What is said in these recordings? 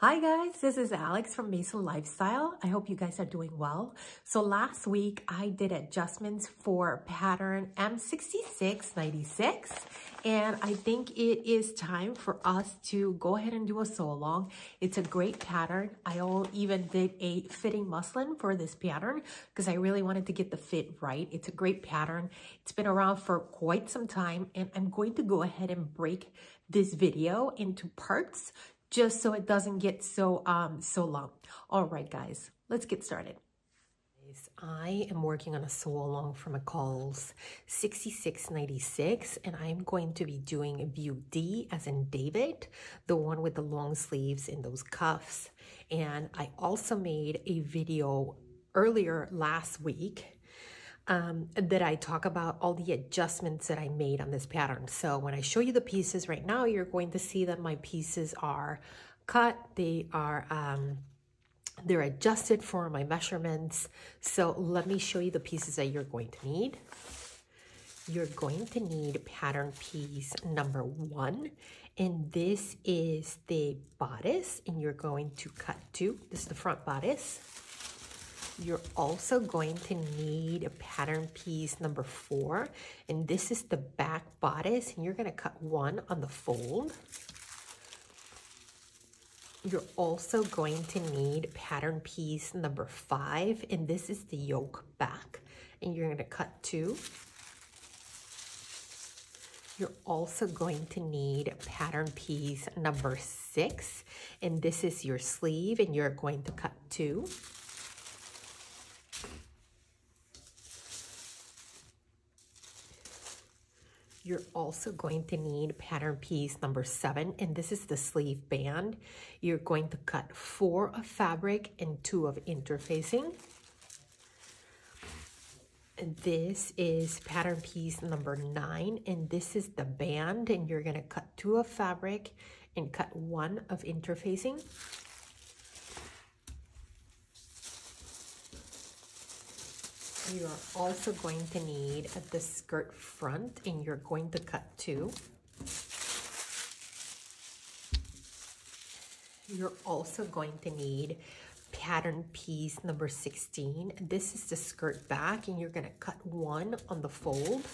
Hi guys, this is Alex from Masson Lifestyle. I hope you guys are doing well. So last week I did adjustments for pattern M6696 and I think it is time for us to go ahead and do a sew along. It's a great pattern. I even did a fitting muslin for this pattern because I really wanted to get the fit right. It's a great pattern. It's been around for quite some time and I'm going to go ahead and break this video into parts just so it doesn't get so long. All right, guys, let's get started. I am working on a sew along for McCalls 6696, and I'm going to be doing view D as in David, the one with the long sleeves and those cuffs. And I also made a video earlier last week that I talk about all the adjustments that I made on this pattern. So when I show you the pieces right now, you're going to see that my pieces are cut. They are they're adjusted for my measurements. So let me show you the pieces that you're going to need. You're going to need pattern piece number 1, and this is the bodice, and you're going to cut 2. This is the front bodice. You're also going to need a pattern piece number 4, and this is the back bodice, and you're going to cut 1 on the fold. You're also going to need pattern piece number 5, and this is the yoke back, and you're going to cut 2. You're also going to need pattern piece number 6, and this is your sleeve, and you're going to cut 2. You're also going to need pattern piece number 7, and this is the sleeve band. You're going to cut 4 of fabric and 2 of interfacing. And this is pattern piece number 9, and this is the band, and you're going to cut 2 of fabric and cut 1 of interfacing. You are also going to need the skirt front, and you're going to cut 2. You're also going to need pattern piece number 16. This is the skirt back, and you're going to cut 1 on the fold.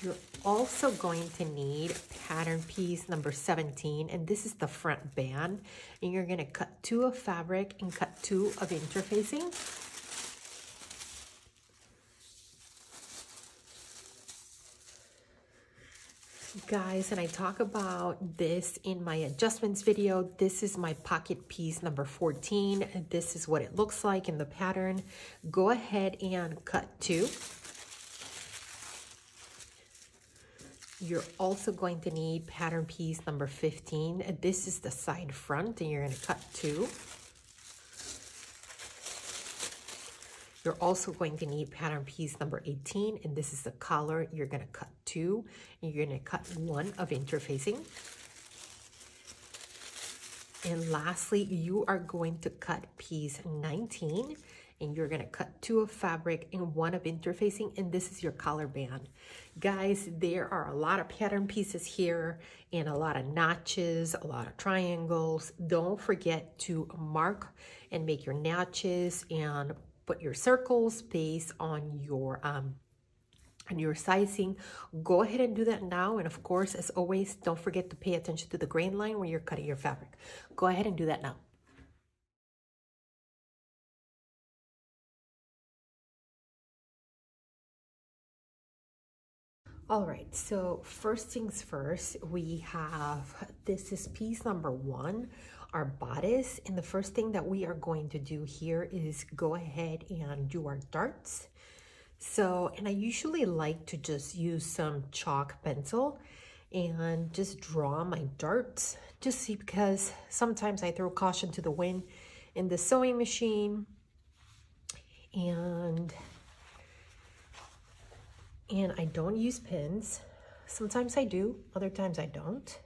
You're also going to need pattern piece number 17, and this is the front band, and you're going to cut 2 of fabric and cut 2 of interfacing. Guys, and I talk about this in my adjustments video. This is my pocket piece number 14, and this is what it looks like in the pattern. Go ahead and cut 2. You're also going to need pattern piece number 15. This is the side front, and you're going to cut 2. You're also going to need pattern piece number 18, and this is the collar. You're going to cut 2, and you're going to cut 1 of interfacing. And lastly, you are going to cut piece 19, and you're going to cut 2 of fabric and 1 of interfacing, and this is your collar band. Guys, there are a lot of pattern pieces here and a lot of notches, a lot of triangles. Don't forget to mark and make your notches and put your circles based on your sizing. Go ahead and do that now, and of course, as always, don't forget to pay attention to the grain line when you're cutting your fabric. Go ahead and do that now. All right, so first things first, we have, this is piece number 1, our bodice. And the first thing that we are going to do here is go ahead and do our darts. So, and I usually like to just use some chalk pencil and just draw my darts, just see, because sometimes I throw caution to the wind in the sewing machine, and I don't use pins. Sometimes I do, other times I don't.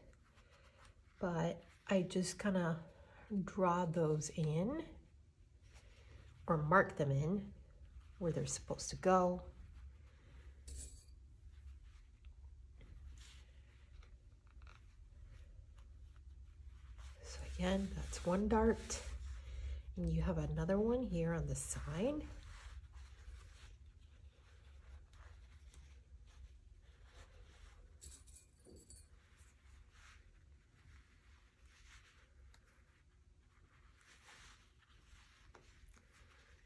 But I just kind of draw those in or mark them in where they're supposed to go. again, that's one dart. And you have another one here on the side.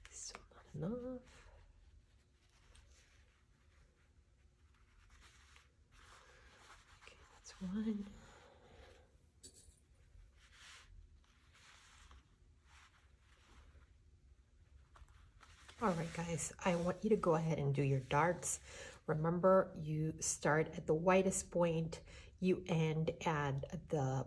Still not enough. Okay, that's one. All right, guys, I want you to go ahead and do your darts. Remember, you start at the widest point, you end at the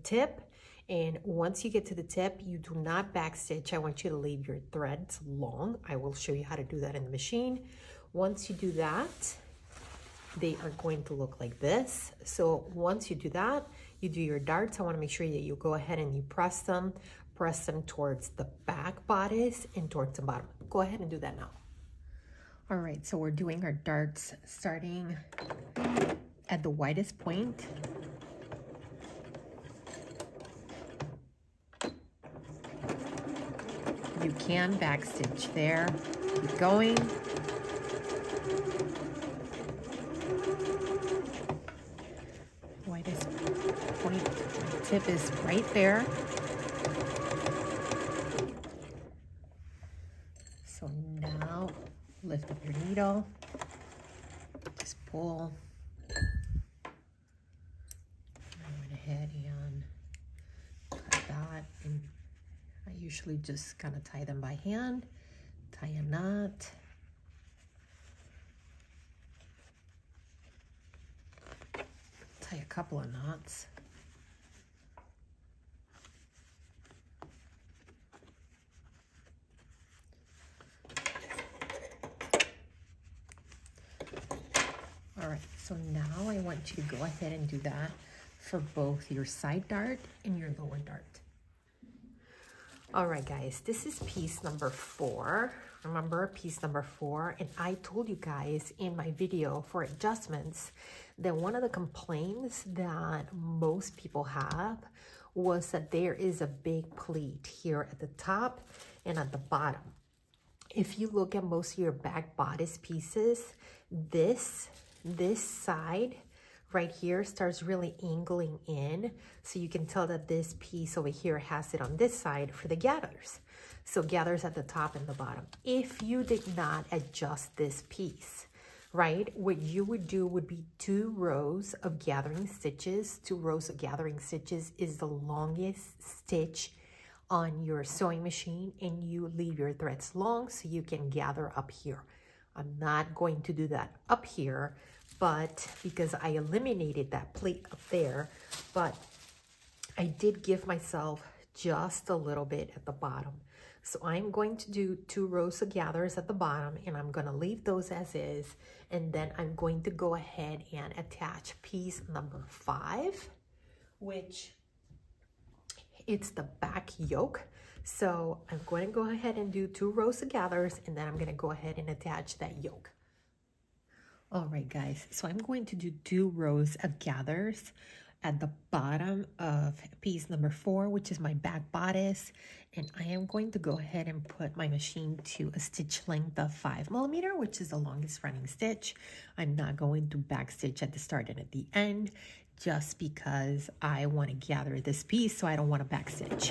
tip, and once you get to the tip, you do not backstitch. I want you to leave your threads long. I will show you how to do that in the machine. Once you do that, they are going to look like this. So once you do that, you do your darts. I want to make sure that you go ahead and you press them towards the back bodice and towards the bottom. Go ahead and do that now. All right, so we're doing our darts starting at the widest point. You can backstitch there. Keep going. Widest point, my tip is right there. So now lift up your needle, just pull. I went ahead and cut that, and I usually just kind of tie them by hand, tie a knot. Tie a couple of knots. All right, so now I want you to go ahead and do that for both your side dart and your lower dart. All right, guys, this is piece number 4. Remember, piece number 4, and I told you guys in my video for adjustments that one of the complaints that most people have was that there is a big pleat here at the top and at the bottom. If you look at most of your back bodice pieces, this side right here starts really angling in, so you can tell that this piece over here has it on this side for the gathers. So gathers at the top and the bottom. If you did not adjust this piece, right, what you would do would be 2 rows of gathering stitches. 2 rows of gathering stitches is the longest stitch on your sewing machine, and you leave your threads long so you can gather up here. I'm not going to do that up here, but because I eliminated that plate up there, but I did give myself just a little bit at the bottom. So I'm going to do 2 rows of gathers at the bottom, and I'm going to leave those as is, and then I'm going to go ahead and attach piece number 5, which it's the back yoke. So I'm going to go ahead and do 2 rows of gathers, and then I'm going to go ahead and attach that yoke. All right, guys, so I'm going to do 2 rows of gathers at the bottom of piece number 4, which is my back bodice, and I am going to go ahead and put my machine to a stitch length of 5mm, which is the longest running stitch. I'm not going to back stitch at the start and at the end, just because I want to gather this piece, so I don't want to back stitch.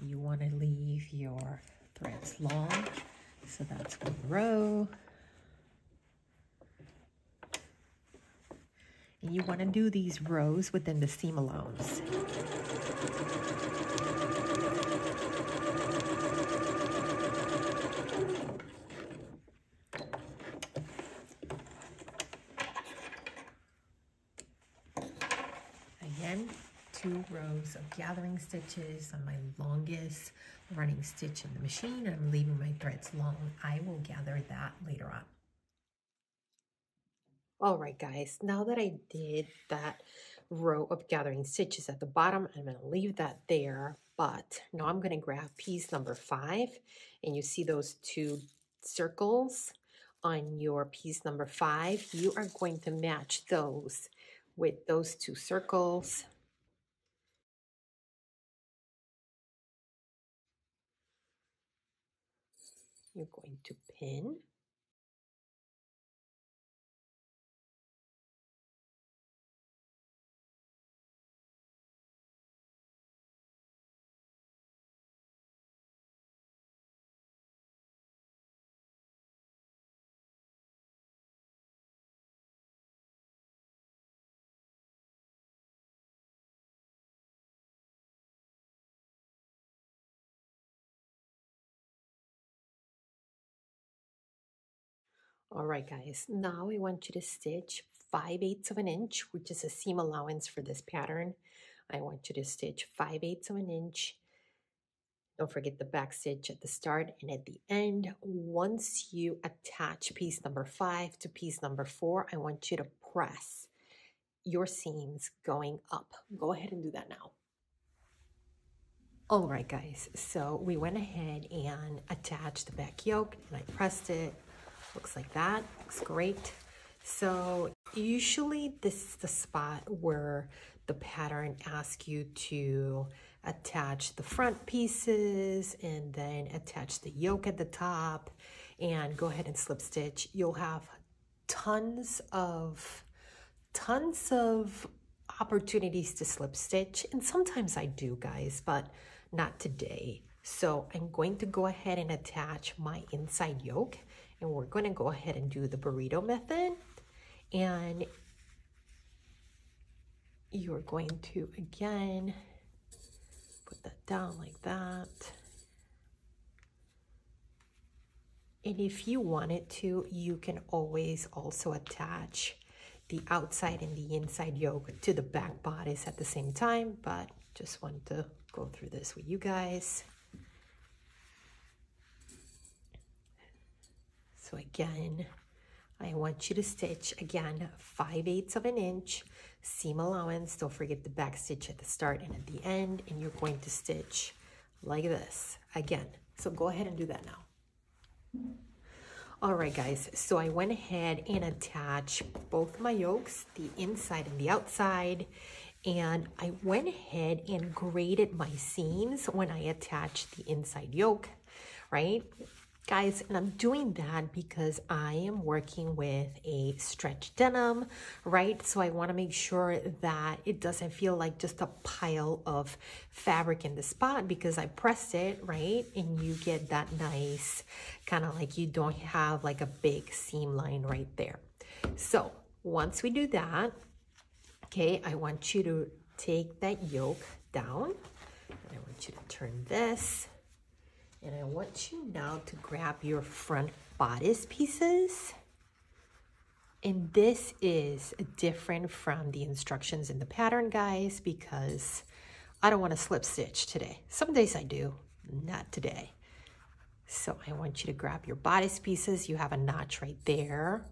You want to leave your threads long, so that's 1 row. And you want to do these rows within the seam allowance. Again, 2 rows of gathering stitches on my longest running stitch in the machine. I'm leaving my threads long. I will gather that later on. All right, guys, now that I did that row of gathering stitches at the bottom. I'm going to leave that there, but now I'm going to grab piece number 5, and you see those 2 circles on your piece number 5. You are going to match those with those 2 circles. You're going to pin. All right, guys, now I want you to stitch 5/8 of an inch, which is a seam allowance for this pattern. I want you to stitch 5/8 of an inch. Don't forget the back stitch at the start and at the end. Once you attach piece number 5 to piece number 4, I want you to press your seams going up. Go ahead and do that now. All right, guys, so we went ahead and attached the back yoke, and I pressed it. Looks like that. Looks great. So usually this is the spot where the pattern asks you to attach the front pieces and then attach the yoke at the top and go ahead and slip stitch. You'll have tons of opportunities to slip stitch, and sometimes I do, guys, but not today. So I'm going to go ahead and attach my inside yoke, and we're going to go ahead and do the burrito method. And you're going to, again, put that down like that. And if you wanted to, you can always also attach the outside and the inside yoke to the back bodice at the same time, but just wanted to go through this with you guys. So again, I want you to stitch, again, 5/8 of an inch, seam allowance. Don't forget the back stitch at the start and at the end, and you're going to stitch like this again. So go ahead and do that now. All right, guys, so I went ahead and attached both my yokes, the inside and the outside, and I went ahead and graded my seams when I attached the inside yoke, right? Guys, and I'm doing that because I am working with a stretch denim, right? So I want to make sure that it doesn't feel like just a pile of fabric in the spot, because I pressed it, right? And you get that nice kind of like you don't have like a big seam line right there. So once we do that, okay, I want you to take that yoke down, and I want you to turn this. And I want you now to grab your front bodice pieces. And this is different from the instructions in the pattern, guys, because I don't want to slip stitch today. Some days I do, not today. So I want you to grab your bodice pieces. You have a notch right there.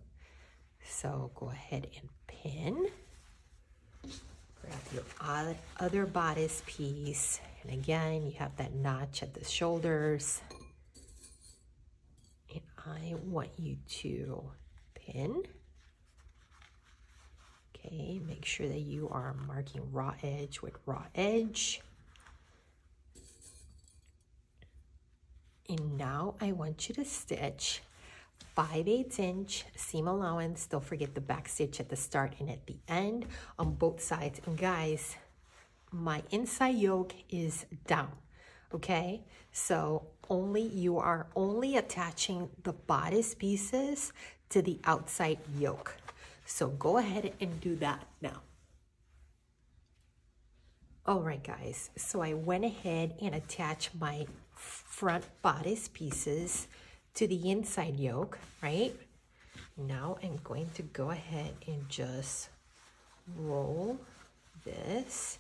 So go ahead and pin. Grab your other bodice piece. And again, you have that notch at the shoulders. And I want you to pin. Okay, make sure that you are marking raw edge with raw edge. And now I want you to stitch 5/8 inch seam allowance. Don't forget the back stitch at the start and at the end on both sides. And guys, my inside yoke is down, okay? So you are only attaching the bodice pieces to the outside yoke. So go ahead and do that now. All right, guys, so I went ahead and attached my front bodice pieces to the inside yoke, right? Now I'm going to go ahead and just roll this.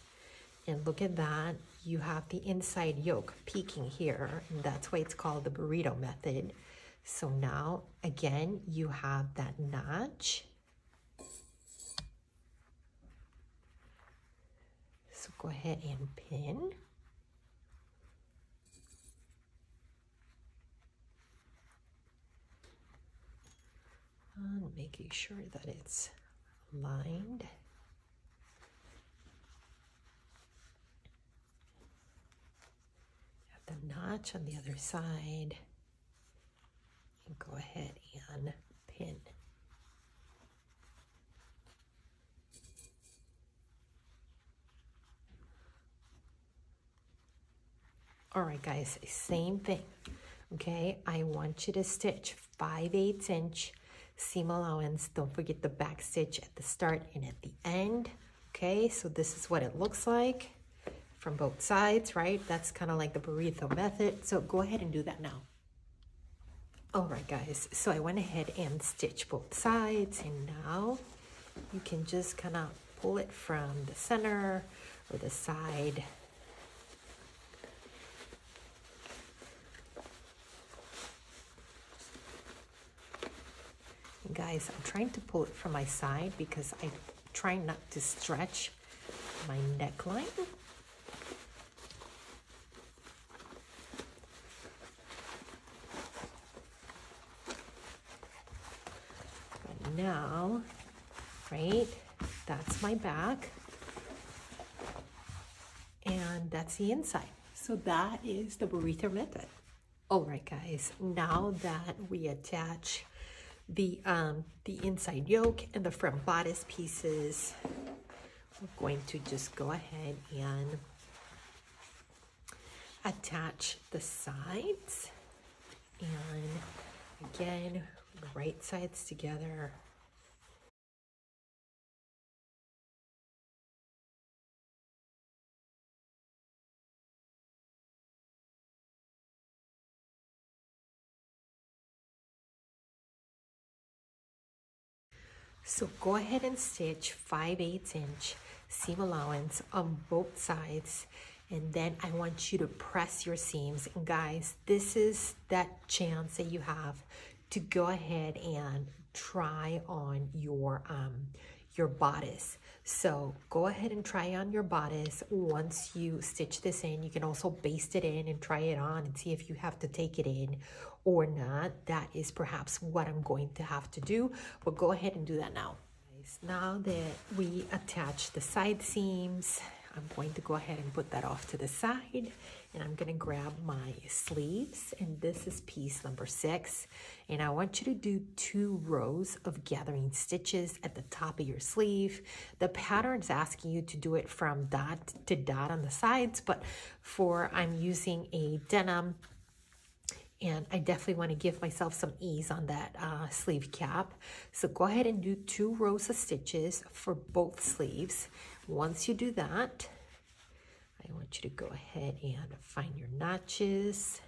And look at that, you have the inside yoke peeking here, and that's why it's called the burrito method. So now, again, you have that notch. So go ahead and pin. And making sure that it's lined. Have the notch on the other side. And go ahead and pin. All right, guys, same thing. Okay, I want you to stitch 5/8 inch seam allowance. Don't forget the back stitch at the start and at the end. Okay, so this is what it looks like from both sides, right? That's kind of like the burrito method. So go ahead and do that now. All right, guys, so I went ahead and stitched both sides, and now you can just kind of pull it from the center or the side. Guys, I'm trying to pull it from my side because I'm trying not to stretch my neckline. But now, right, that's my back. And that's the inside. So that is the burrito method. All right, guys, now that we attach the inside yoke and the front bodice pieces, we're going to just go ahead and attach the sides, and again, the right sides together. So go ahead and stitch 5/8 inch seam allowance on both sides, and then I want you to press your seams. And guys, this is that chance that you have to go ahead and try on your bodice. So go ahead and try on your bodice. Once you stitch this in, you can also baste it in and try it on and see if you have to take it in or not. That is perhaps what I'm going to have to do, but go ahead and do that now. Now that we attach the side seams, I'm going to go ahead and put that off to the side, and I'm going to grab my sleeves, and this is piece number 6, and I want you to do 2 rows of gathering stitches at the top of your sleeve. The pattern is asking you to do it from dot to dot on the sides, but I'm using a denim, and I definitely want to give myself some ease on that sleeve cap. So go ahead and do 2 rows of stitches for both sleeves. Once you do that, I want you to go ahead and find your notches.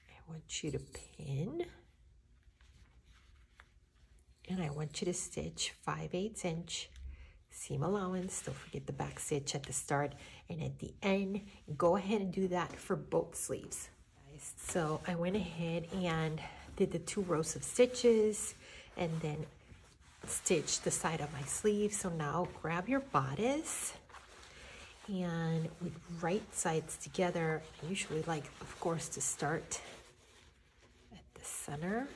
I want you to pin, and I want you to stitch 5/8 inch seam allowance. Don't forget the back stitch at the start and at the end. Go ahead and do that for both sleeves. So I went ahead and did the 2 rows of stitches and then stitched the side of my sleeve. So now grab your bodice, and with right sides together, I usually like, of course, to start at the center.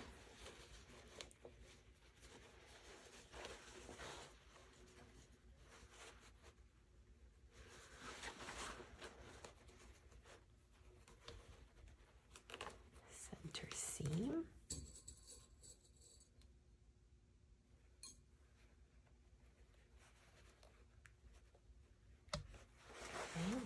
Center seam. Okay.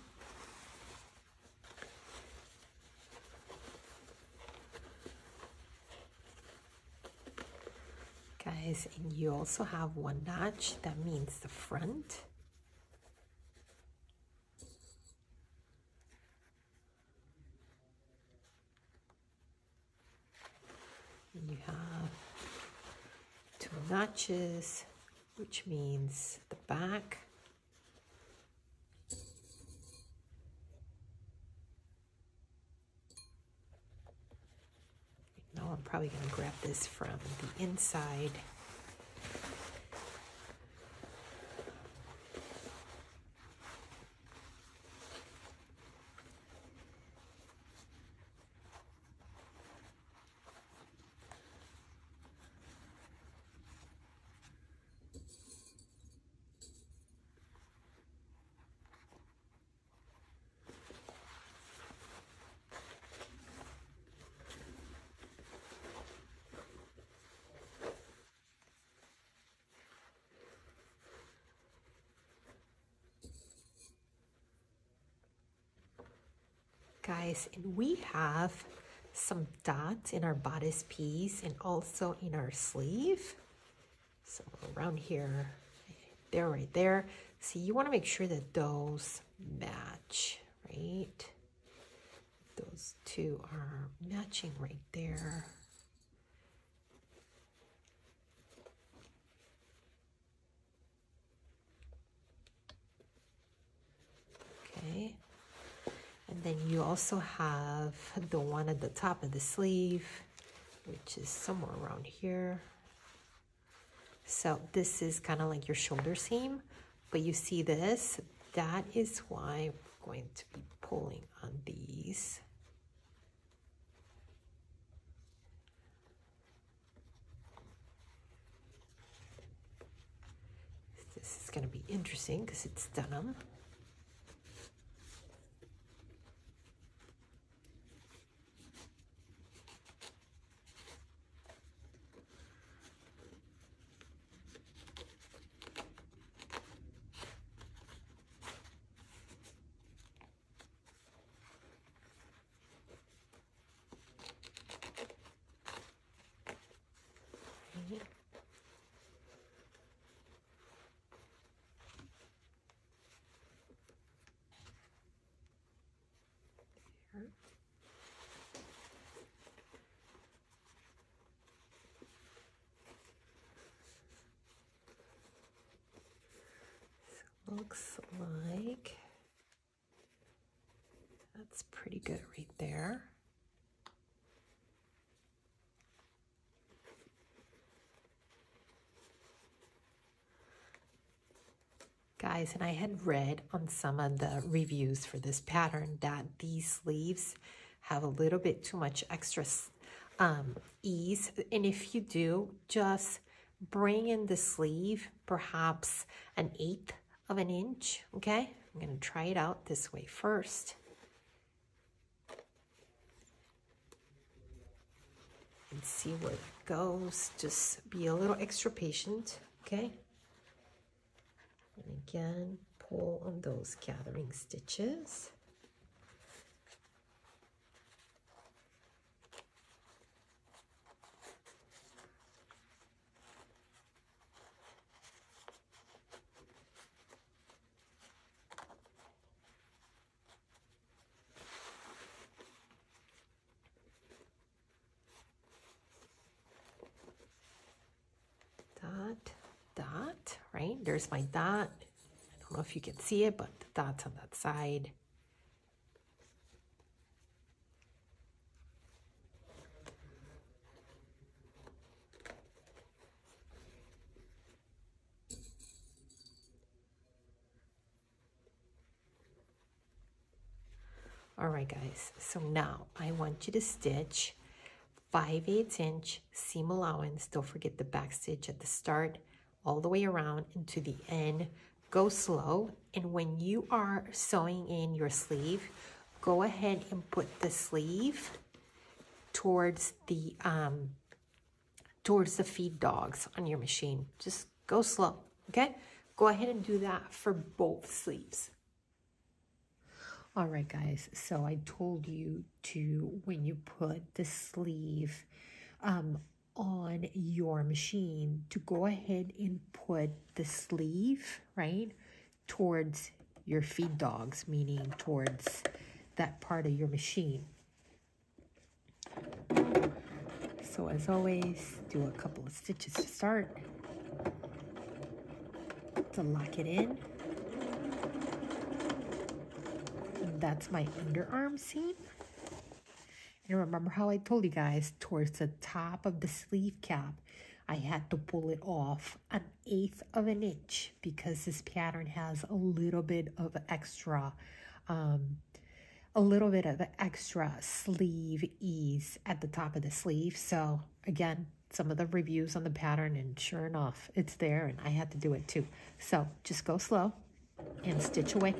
Guys, and you also have 1 notch. That means the front. And you have 2 notches which means the back. Now I'm probably going to grab this from the inside. Guys, and we have some dots in our bodice piece and also in our sleeve. So around here, they're right there. See, you want to make sure that those match, right? Those two are matching right there. Okay. And then you also have the one at the top of the sleeve, which is somewhere around here. So this is kind of like your shoulder seam, but you see this? That is why we're going to be pulling on these. This is going to be interesting because it's denim. Looks like that's pretty good right there. Guys, and I had read on some of the reviews for this pattern that these sleeves have a little bit too much extra ease. And if you do, just bring in the sleeve perhaps 1/8 of an inch, okay? I'm gonna try it out this way first. And see where it goes. Just be a little extra patient, okay? And again, pull on those gathering stitches. Dot, right? There's my dot. I don't know if you can see it, but the dot's on that side. All right, guys, so now I want you to stitch 5/8 inch seam allowance. Don't forget the back stitch at the start, all the way around into the end. Go slow, and when you are sewing in your sleeve, go ahead and put the sleeve towards the feed dogs on your machine. Just go slow, okay? Go ahead and do that for both sleeves. All right, guys, so I told you to, when you put the sleeve on your machine, to go ahead and put the sleeve, right, towards your feed dogs, meaning towards that part of your machine. So as always, do a couple of stitches to start. to lock it in. And that's my underarm seam. And remember how I told you guys, towards the top of the sleeve cap, I had to pull it off 1/8 of an inch because this pattern has a little bit of extra sleeve ease at the top of the sleeve. So again, some of the reviews on the pattern, and sure enough, it's there, and I had to do it too. So just go slow and stitch away.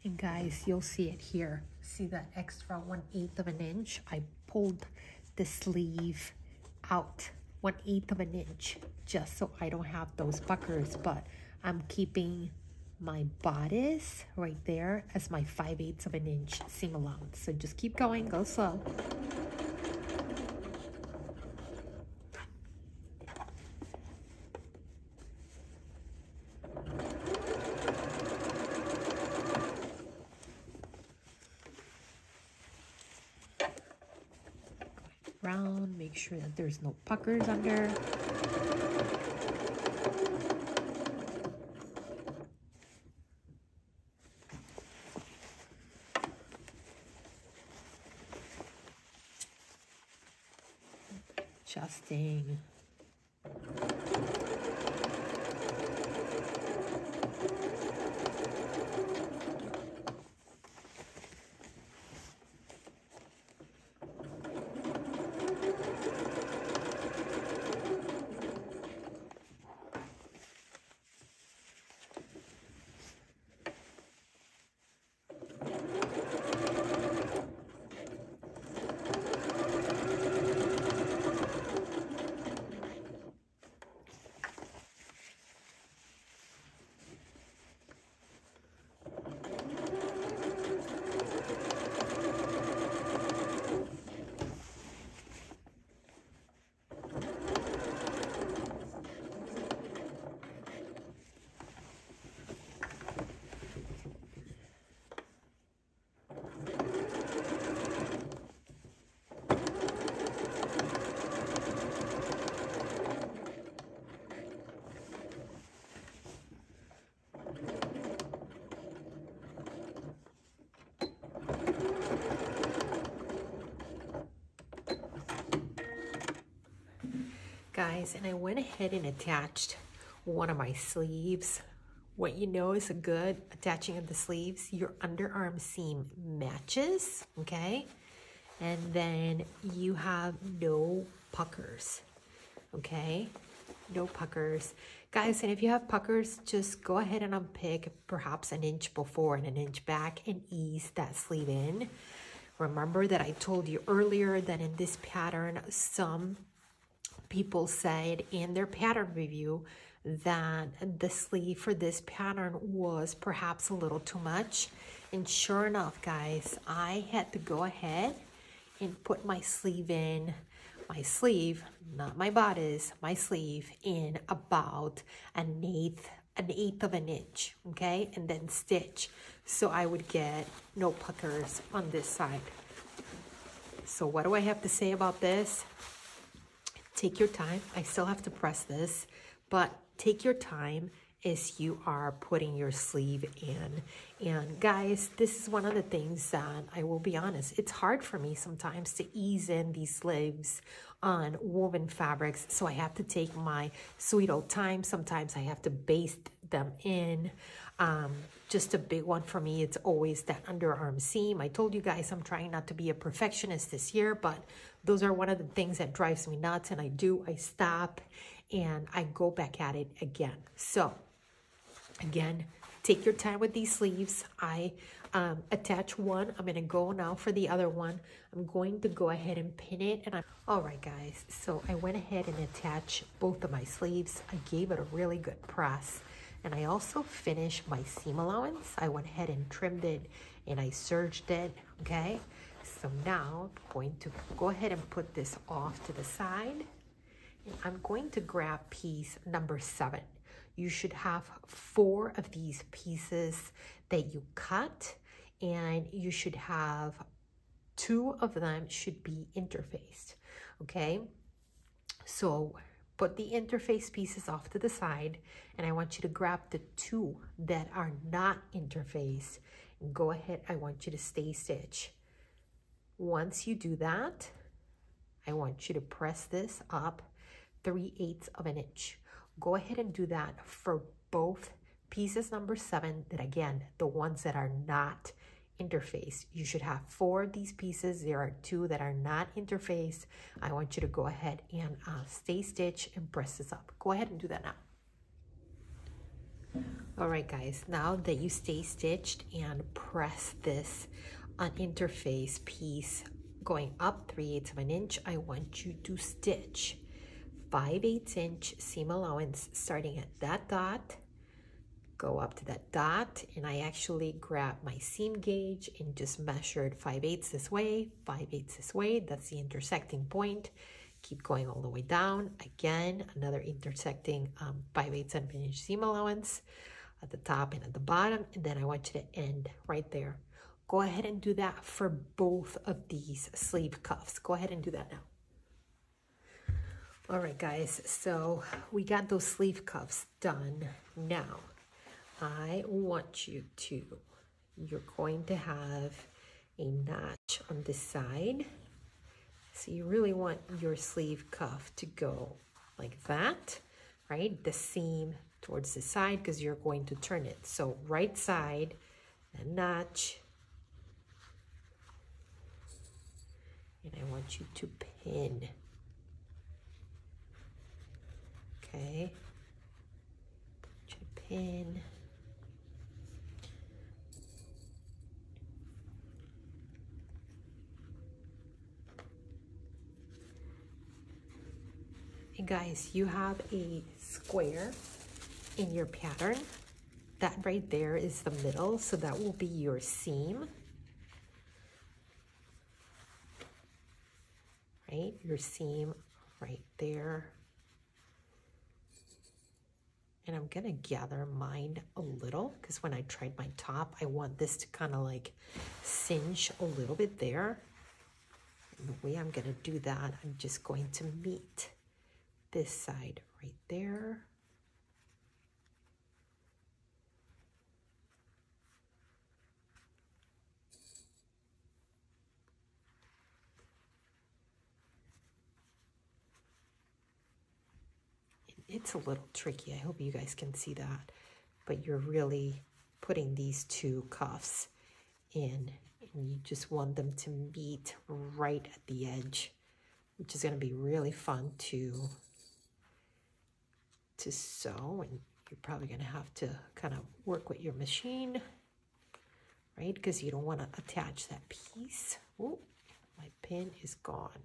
And guys, you'll see it here. See that extra 1/8 of an inch? I pulled the sleeve out 1/8 of an inch just so I don't have those puckers, but I'm keeping my bodice right there as my 5/8 of an inch seam allowance. So just keep going, go slow. Round, make sure that there's no puckers under. Adjusting. Guys, and I went ahead and attached one of my sleeves. What you know is a good attaching of the sleeves, your underarm seam matches, okay? And then you have no puckers, okay? No puckers. Guys, and if you have puckers, just go ahead and unpick perhaps an inch before and an inch back and ease that sleeve in. Remember that I told you earlier that in this pattern, some people said in their pattern review that the sleeve for this pattern was perhaps a little too much. And sure enough, guys, I had to go ahead and put my sleeve in, not my bodice, my sleeve in about an eighth of an inch, okay? And then stitch. So I would get no puckers on this side. So what do I have to say about this? Take your time. I still have to press this, but take your time as you are putting your sleeve in. And guys, this is one of the things that I will be honest, it's hard for me sometimes to ease in these sleeves on woven fabrics. So I have to take my sweet old time. Sometimes I have to baste them in. Just a big one for me, it's always that underarm seam. I told you guys I'm trying not to be a perfectionist this year, but those are one of the things that drives me nuts. And I stop and I go back at it again. So again, take your time with these sleeves. I attach one. I'm going to go now for the other one. I'm going to go ahead and pin it. And all right, guys. So I went ahead and attached both of my sleeves. I gave it a really good press. And I also finished my seam allowance. I went ahead and trimmed it and I serged it, okay? So now I'm going to go ahead and put this off to the side. And I'm going to grab piece number 7. You should have 4 of these pieces that you cut, and you should have 2 of them should be interfaced, okay? So put the interface pieces off to the side, and I want you to grab the 2 that are not interfaced. And go ahead, I want you to stay stitch. Once you do that, I want you to press this up 3/8 of an inch. Go ahead and do that for both pieces number 7, that again, the ones that are not interfaced. You should have 4 of these pieces. There are 2 that are not interfaced. I want you to go ahead and stay stitch and press this up. Go ahead and do that now. All right, guys, now that you stay stitched and press this uninterfaced piece going up 3/8 of an inch, I want you to stitch 5/8 inch seam allowance starting at that dot. Go up to that dot, and I actually grabbed my seam gauge and just measured 5/8 this way, 5/8 this way. That's the intersecting point. Keep going all the way down. Again, another intersecting 5/8 of an inch seam allowance at the top and at the bottom, and then I want you to end right there. Go ahead and do that for both of these sleeve cuffs. Go ahead and do that now. All right, guys, so we got those sleeve cuffs done. Now, I want you to, you're going to have a notch on this side. So you really want your sleeve cuff to go like that, right? The seam towards the side, because you're going to turn it. So right side, a notch. And I want you to pin. Okay. Pin. And guys, you have a square in your pattern. That right there is the middle, so that will be your seam. Right? Your seam right there. And I'm gonna gather mine a little, because when I tried my top, I want this to kind of like cinch a little bit there. And the way I'm gonna do that, I'm just going to meet this side right there. It's a little tricky. I hope you guys can see that. But you're really putting these 2 cuffs in, and you just want them to meet right at the edge, which is going to be really fun to sew. And you're probably going to have to kind of work with your machine, right? Because you don't want to attach that piece. Oh, my pin is gone.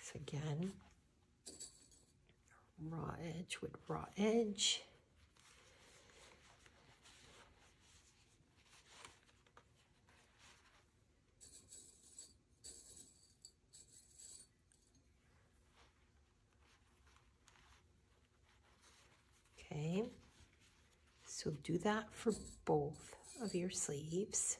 So again, raw edge with raw edge. Okay, so do that for both of your sleeves.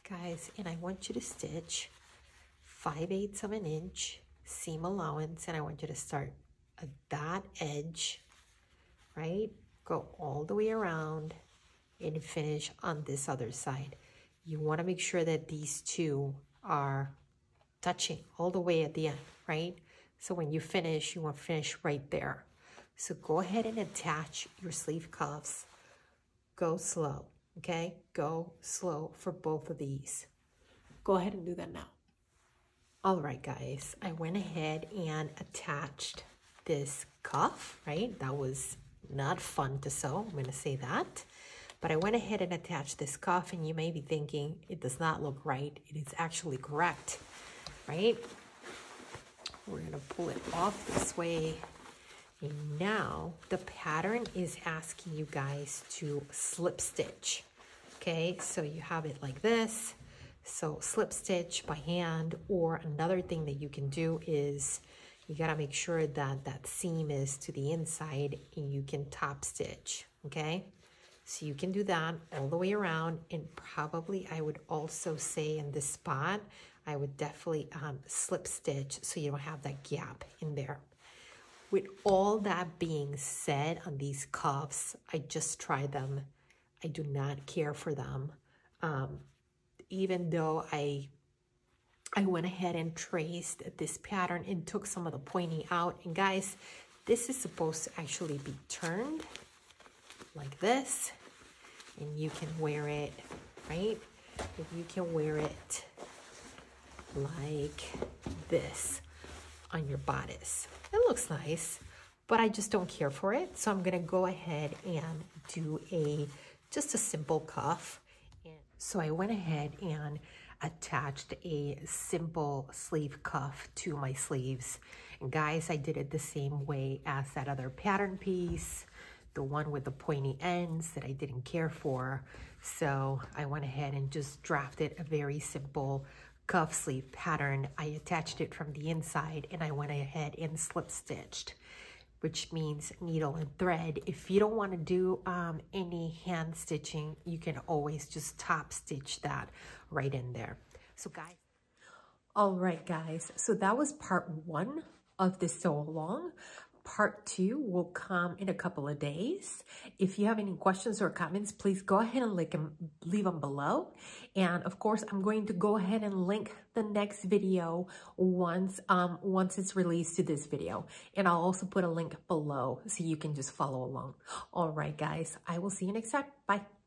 Guys, and I want you to stitch 5/8 of an inch seam allowance, and I want you to start at that edge, right? Go all the way around and finish on this other side. You want to make sure that these two are touching all the way at the end, right? So when you finish, you want to finish right there. So go ahead and attach your sleeve cuffs. Go slow, okay? Go slow for both of these. Go ahead and do that now. All right, guys, I went ahead and attached this cuff, right? That was not fun to sew, I'm gonna say that. But I went ahead and attached this cuff, and you may be thinking, it does not look right. It is actually correct, right? We're gonna pull it off this way. And now the pattern is asking you guys to slip stitch, okay? So you have it like this. So slip stitch by hand, or another thing that you can do is you gotta make sure that that seam is to the inside and you can top stitch, okay? So you can do that all the way around, and probably I would also say in this spot, I would definitely slip stitch so you don't have that gap in there. With all that being said, on these cuffs, I just tried them. I do not care for them. Even though I went ahead and traced this pattern and took some of the pointing out. And guys, this is supposed to actually be turned like this, and you can wear it, right? If you can wear it like this on your bodice. It looks nice, but I just don't care for it. So I'm gonna go ahead and do just a simple cuff. So I went ahead and attached a simple sleeve cuff to my sleeves. And guys, I did it the same way as that other pattern piece, the one with the pointy ends that I didn't care for. So I went ahead and just drafted a very simple cuff sleeve pattern. I attached it from the inside, and I went ahead and slip stitched, which means needle and thread. If you don't want to do any hand stitching, you can always just top stitch that right in there. So guys, all right guys, so that was part 1 of the sew along. Part 2 will come in a couple of days. If you have any questions or comments, please go ahead and leave them below. And of course, I'm going to go ahead and link the next video once it's released to this video. And I'll also put a link below so you can just follow along. All right, guys, I will see you next time. Bye.